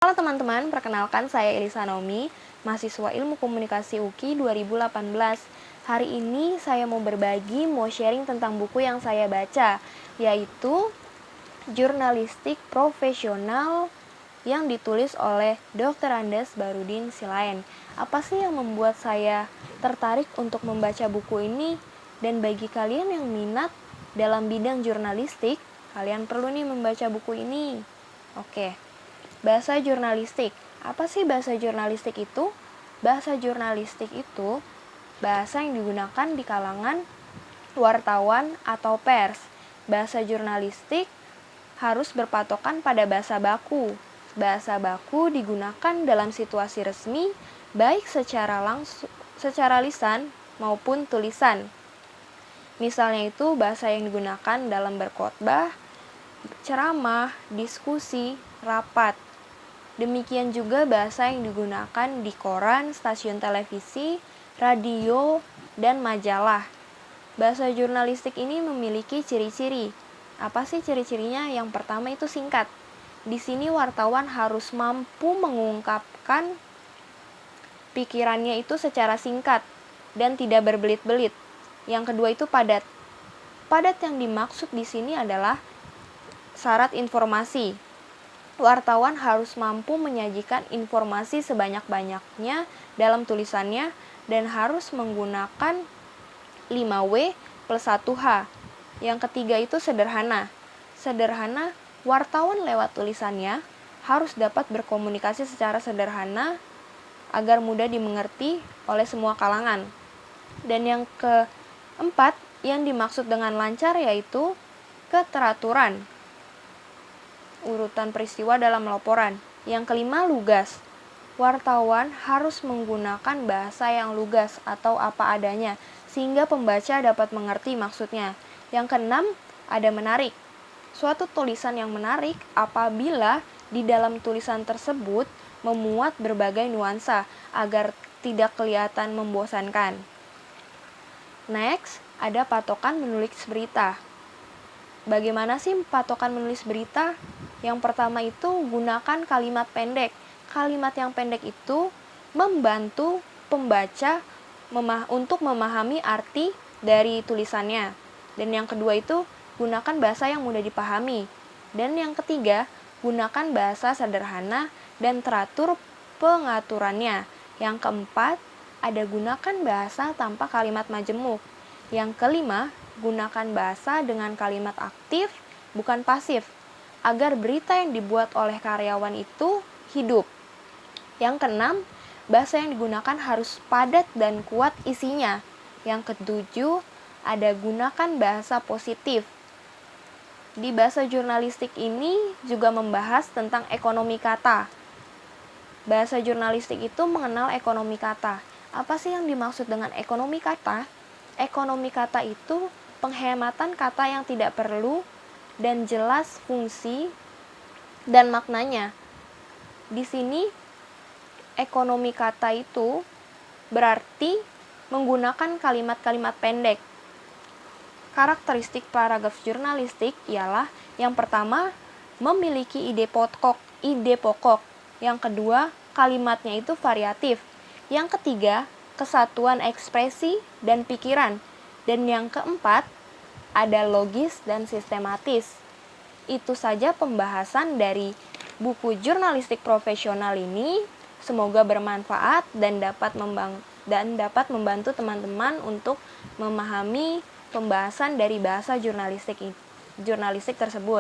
Halo teman-teman, perkenalkan saya Elisa Naomi, mahasiswa Ilmu Komunikasi UKI 2018. Hari ini saya mau sharing tentang buku yang saya baca, yaitu Jurnalistik Profesional yang ditulis oleh Dr. Andes Barudin Silain. Apa sih yang membuat saya tertarik untuk membaca buku ini? Dan bagi kalian yang minat dalam bidang jurnalistik, kalian perlu nih membaca buku ini. Oke. Bahasa jurnalistik. Apa sih bahasa jurnalistik itu? Bahasa jurnalistik itu bahasa yang digunakan di kalangan wartawan atau pers. Bahasa jurnalistik harus berpatokan pada bahasa baku. Bahasa baku digunakan dalam situasi resmi, baik secara lisan maupun tulisan. Misalnya itu bahasa yang digunakan dalam berkhotbah, ceramah, diskusi, rapat. Demikian juga bahasa yang digunakan di koran, stasiun televisi, radio, dan majalah. Bahasa jurnalistik ini memiliki ciri-ciri. Apa sih ciri-cirinya? Yang pertama itu singkat. Di sini wartawan harus mampu mengungkapkan pikirannya itu secara singkat dan tidak berbelit-belit. Yang kedua itu padat. Padat yang dimaksud di sini adalah syarat informasi. Wartawan harus mampu menyajikan informasi sebanyak-banyaknya dalam tulisannya dan harus menggunakan 5W plus 1H. Yang ketiga itu sederhana. Sederhana, wartawan lewat tulisannya harus dapat berkomunikasi secara sederhana agar mudah dimengerti oleh semua kalangan. Dan yang keempat, yang dimaksud dengan lancar yaitu keteraturan urutan peristiwa dalam laporan. Yang kelima, lugas. Wartawan harus menggunakan bahasa yang lugas atau apa adanya, sehingga pembaca dapat mengerti maksudnya. Yang keenam, ada menarik. Suatu tulisan yang menarik apabila di dalam tulisan tersebut memuat berbagai nuansa agar tidak kelihatan membosankan. Next, ada patokan menulis berita. Bagaimana sih patokan menulis berita? Yang pertama itu gunakan kalimat pendek. Kalimat yang pendek itu membantu pembaca untuk memahami arti dari tulisannya. Dan yang kedua itu gunakan bahasa yang mudah dipahami. Dan yang ketiga, gunakan bahasa sederhana dan teratur pengaturannya. Yang keempat, ada gunakan bahasa tanpa kalimat majemuk. Yang kelima, gunakan bahasa dengan kalimat aktif, bukan pasif, agar berita yang dibuat oleh karyawan itu hidup. Yang keenam, bahasa yang digunakan harus padat dan kuat isinya. Yang ketujuh, ada gunakan bahasa positif. Di bahasa jurnalistik ini juga membahas tentang ekonomi kata. Bahasa jurnalistik itu mengenal ekonomi kata. Apa sih yang dimaksud dengan ekonomi kata? Ekonomi kata itu penghematan kata yang tidak perlu dan jelas fungsi dan maknanya. Di sini ekonomi kata itu berarti menggunakan kalimat-kalimat pendek. Karakteristik paragraf jurnalistik ialah yang pertama, memiliki ide pokok. Yang kedua, kalimatnya itu variatif. Yang ketiga, kesatuan ekspresi dan pikiran. Dan yang keempat, ada logis dan sistematis. Itu saja pembahasan dari buku jurnalistik profesional ini. Semoga bermanfaat dan dapat membantu teman-teman untuk memahami pembahasan dari bahasa jurnalistik tersebut.